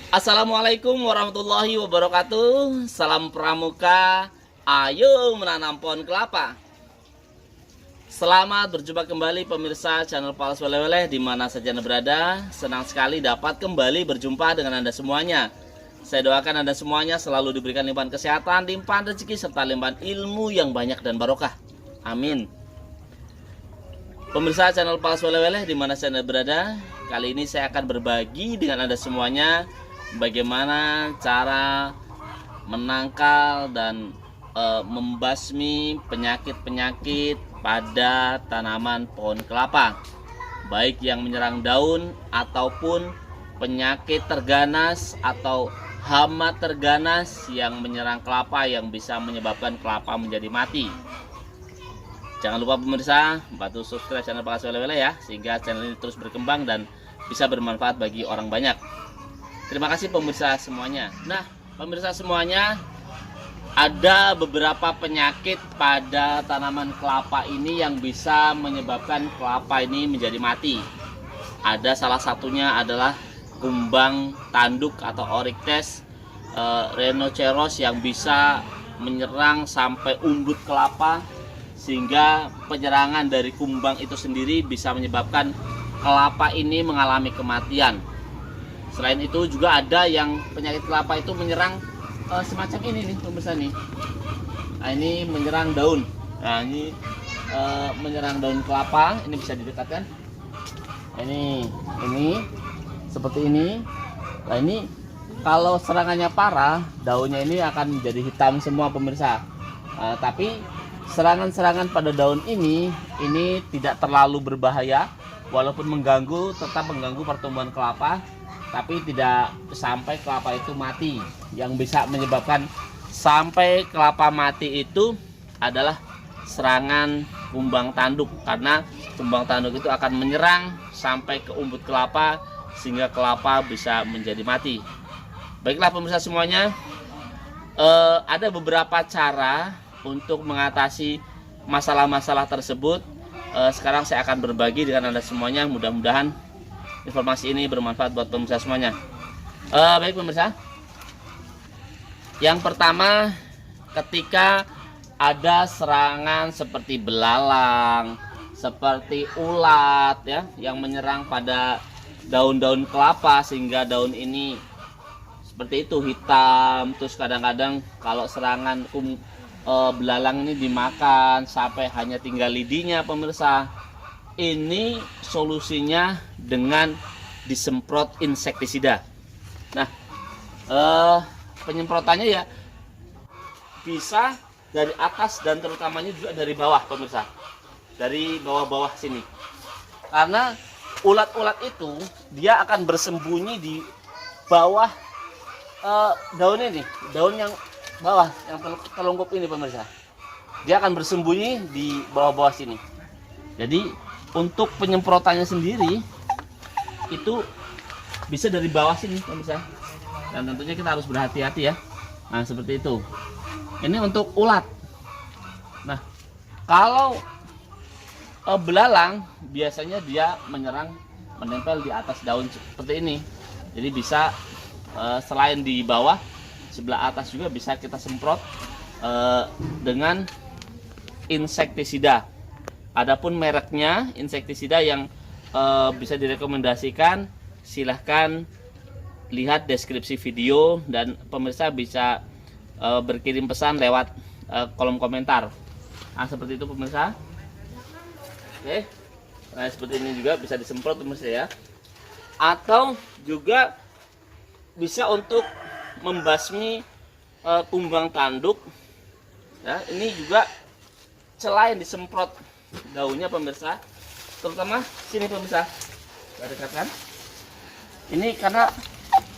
Assalamualaikum warahmatullahi wabarakatuh. Salam pramuka. Ayo menanam pohon kelapa. Selamat berjumpa kembali pemirsa channel Pals Welewele di mana saja Anda berada. Senang sekali dapat kembali berjumpa dengan Anda semuanya. Saya doakan Anda semuanya selalu diberikan limpahan kesehatan, limpahan rezeki, serta limpahan ilmu yang banyak dan barokah. Amin. Pemirsa channel Pals Welewele di mana saja Anda berada, kali ini saya akan berbagi dengan Anda semuanya bagaimana cara menangkal dan membasmi penyakit-penyakit pada tanaman pohon kelapa, baik yang menyerang daun ataupun penyakit terganas atau hama terganas yang menyerang kelapa yang bisa menyebabkan kelapa menjadi mati. Jangan lupa pemirsa bantu subscribe channel Pals Welewele ya, sehingga channel ini terus berkembang dan bisa bermanfaat bagi orang banyak. Terima kasih pemirsa semuanya. Nah, pemirsa semuanya, ada beberapa penyakit pada tanaman kelapa ini yang bisa menyebabkan kelapa ini menjadi mati. Ada salah satunya adalah kumbang tanduk atau Oryctes rhinoceros yang bisa menyerang sampai umbut kelapa, sehingga penyerangan dari kumbang itu sendiri bisa menyebabkan kelapa ini mengalami kematian. Selain itu juga ada yang penyakit kelapa itu menyerang semacam ini nih pemirsa nih. Nah, ini menyerang daun. Nah, ini menyerang daun kelapa. Ini bisa didekatkan. Ini seperti ini. Nah, ini kalau serangannya parah, daunnya ini akan menjadi hitam semua pemirsa. Tapi serangan-serangan pada daun ini tidak terlalu berbahaya, walaupun mengganggu, tetap mengganggu pertumbuhan kelapa, tapi tidak sampai kelapa itu mati. Yang bisa menyebabkan sampai kelapa mati itu adalah serangan kumbang tanduk, karena kumbang tanduk itu akan menyerang sampai ke umbut kelapa sehingga kelapa bisa menjadi mati. Baiklah pemirsa semuanya, ada beberapa cara untuk mengatasi masalah-masalah tersebut. Sekarang saya akan berbagi dengan Anda semuanya. Mudah-mudahan informasi ini bermanfaat buat pemirsa semuanya. Baik pemirsa, yang pertama, ketika ada serangan seperti belalang, seperti ulat ya, yang menyerang pada daun-daun kelapa sehingga daun ini seperti itu hitam. Terus kadang-kadang kalau serangan belalang ini dimakan sampai hanya tinggal lidinya pemirsa, ini solusinya dengan disemprot insektisida. Nah, penyemprotannya ya bisa dari atas dan terutamanya juga dari bawah pemirsa, dari bawah-bawah sini, karena ulat-ulat itu dia akan bersembunyi di bawah daun ini, daun yang bawah yang telungkup ini pemirsa, dia akan bersembunyi di bawah-bawah sini. Jadi untuk penyemprotannya sendiri itu bisa dari bawah sini pemirsa, dan tentunya kita harus berhati-hati ya. Nah seperti itu. Ini untuk ulat. Nah kalau belalang biasanya dia menyerang menempel di atas daun seperti ini. Jadi bisa selain di bawah, sebelah atas juga bisa kita semprot dengan insektisida. Adapun mereknya insektisida yang bisa direkomendasikan, silahkan lihat deskripsi video, dan pemirsa bisa berkirim pesan lewat kolom komentar. Nah seperti itu pemirsa. Oke, nah seperti ini juga bisa disemprot pemirsa ya. Atau juga bisa untuk membasmi kumbang tanduk ya. Ini juga selain disemprot daunnya pemirsa, terutama sini pemirsa, dekatkan. Ini karena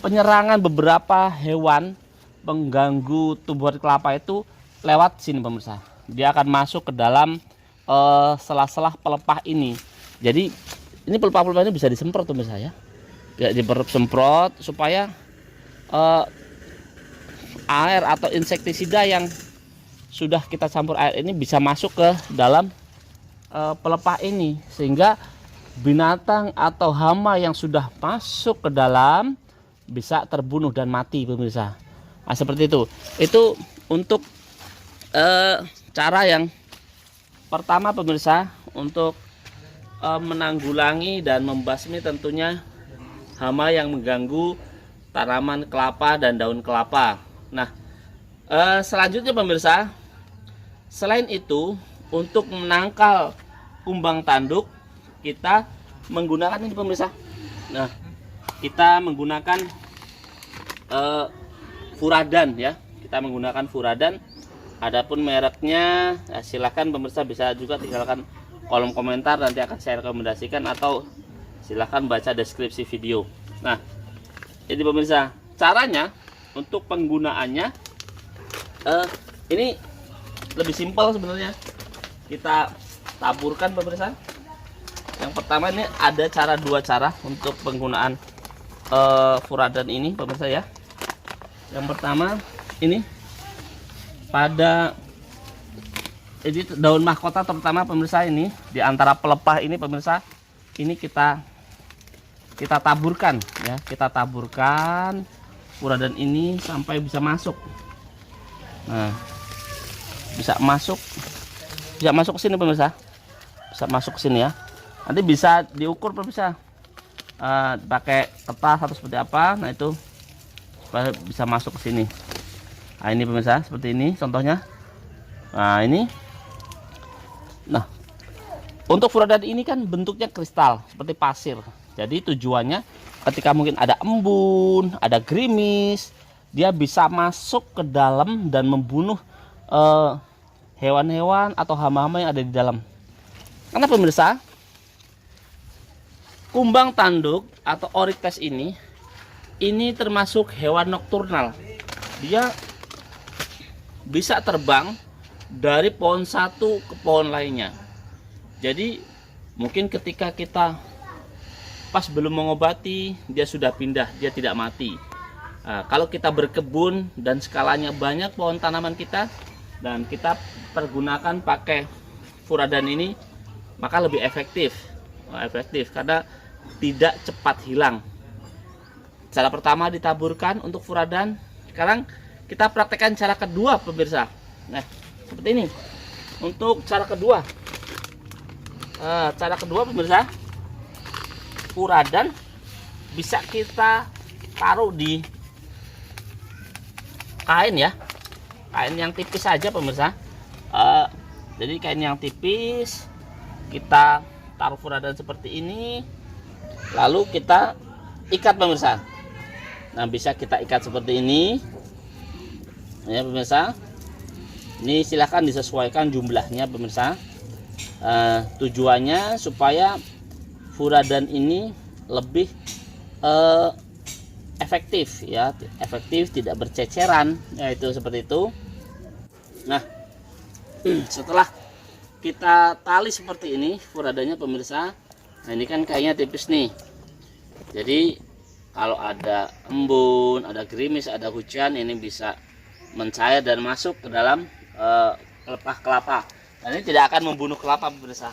penyerangan beberapa hewan pengganggu tumbuhan kelapa itu lewat sini pemirsa. Dia akan masuk ke dalam sela-sela pelepah ini. Jadi ini pelepah-pelepah ini bisa disemprot pemirsa ya. Ya disemprot supaya air atau insektisida yang sudah kita campur air ini bisa masuk ke dalam pelepah ini, sehingga binatang atau hama yang sudah masuk ke dalam bisa terbunuh dan mati pemirsa. Nah, seperti itu. Itu untuk cara yang pertama pemirsa, untuk menanggulangi dan membasmi tentunya hama yang mengganggu tanaman kelapa dan daun kelapa. Nah, selanjutnya pemirsa, selain itu untuk menangkal kumbang tanduk, kita menggunakan ini pemirsa. Nah, kita menggunakan Furadan ya. Kita menggunakan Furadan. Adapun mereknya, silahkan pemirsa bisa juga tinggalkan kolom komentar, nanti akan saya rekomendasikan, atau silahkan baca deskripsi video. Nah, jadi pemirsa, caranya untuk penggunaannya ini lebih simpel sebenarnya. Kita taburkan pemirsa. Yang pertama ini ada dua cara untuk penggunaan Furadan ini pemirsa ya. Yang pertama ini pada daun mahkota, terutama pemirsa, ini di antara pelepah ini pemirsa, ini kita taburkan ya. Kita taburkan Furadan ini sampai bisa masuk. Nah, bisa masuk ke sini pemirsa. Bisa masuk ke sini ya. Nanti bisa diukur pemirsa, pakai kertas atau seperti apa. Nah, itu supaya bisa masuk ke sini. Nah, ini pemirsa, seperti ini contohnya. Nah, ini. Nah, untuk Furadan ini kan bentuknya kristal seperti pasir. Jadi tujuannya ketika mungkin ada embun, ada gerimis, dia bisa masuk ke dalam dan membunuh hewan-hewan atau hama-hama yang ada di dalam. Karena pemirsa, kumbang tanduk atau Oryctes ini termasuk hewan nokturnal. Dia bisa terbang dari pohon satu ke pohon lainnya. Jadi mungkin ketika kita pas belum mengobati, dia sudah pindah, dia tidak mati. Nah, kalau kita berkebun dan skalanya banyak pohon tanaman kita, dan kita pergunakan pakai Furadan ini, maka lebih efektif. Karena tidak cepat hilang. Cara pertama ditaburkan untuk Furadan. Sekarang kita praktekkan cara kedua pemirsa. Nah, seperti ini. Untuk cara kedua, pemirsa, Furadan bisa kita taruh di kain ya, kain yang tipis saja pemirsa. Jadi kain yang tipis, kita taruh Furadan seperti ini, lalu kita ikat pemirsa. Nah, bisa kita ikat seperti ini ya pemirsa. Ini silahkan disesuaikan jumlahnya pemirsa. Tujuannya supaya Furadan ini lebih efektif ya, tidak berceceran, yaitu seperti itu. Nah, setelah kita tali seperti ini Furadannya pemirsa, nah ini kan kayaknya tipis nih. Jadi kalau ada embun, ada gerimis, ada hujan, ini bisa mencair dan masuk ke dalam pelepah kelapa. Dan ini tidak akan membunuh kelapa pemirsa.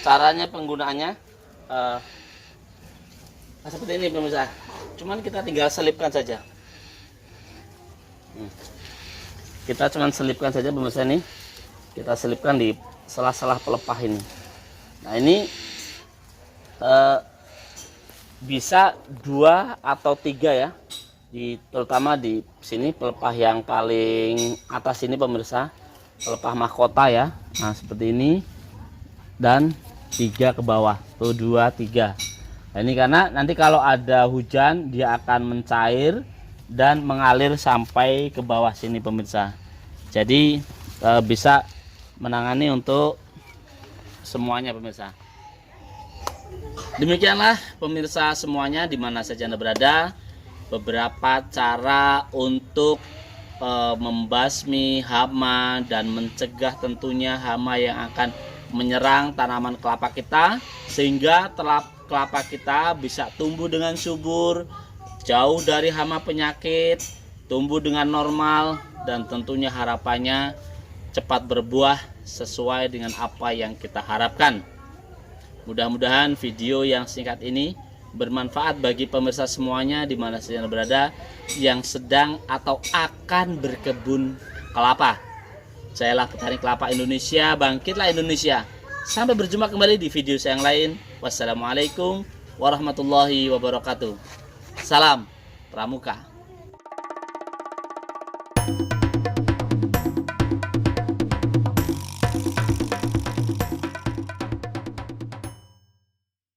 Caranya penggunaannya seperti ini pemirsa. Cuman kita tinggal selipkan saja. Kita cuman selipkan saja pemirsa ini. Kita selipkan di sela-sela pelepah ini. Nah, ini bisa 2 atau 3 ya. Terutama di sini pelepah yang paling atas ini pemirsa, pelepah mahkota ya. Nah, seperti ini. Dan 3 ke bawah. Tuh 2, 3. Nah, ini karena nanti kalau ada hujan dia akan mencair dan mengalir sampai ke bawah sini pemirsa. Jadi bisa menangani untuk semuanya pemirsa. Demikianlah pemirsa semuanya, dimana saja Anda berada, beberapa cara untuk membasmi hama dan mencegah tentunya hama yang akan menyerang tanaman kelapa kita, sehingga kelapa kita bisa tumbuh dengan subur, jauh dari hama penyakit, tumbuh dengan normal, dan tentunya harapannya cepat berbuah sesuai dengan apa yang kita harapkan. Mudah-mudahan video yang singkat ini bermanfaat bagi pemirsa semuanya di mana saja berada yang sedang atau akan berkebun kelapa. Sayalah petani kelapa Indonesia, bangkitlah Indonesia. Sampai berjumpa kembali di video saya yang lain. Wassalamualaikum warahmatullahi wabarakatuh. Salam Pramuka.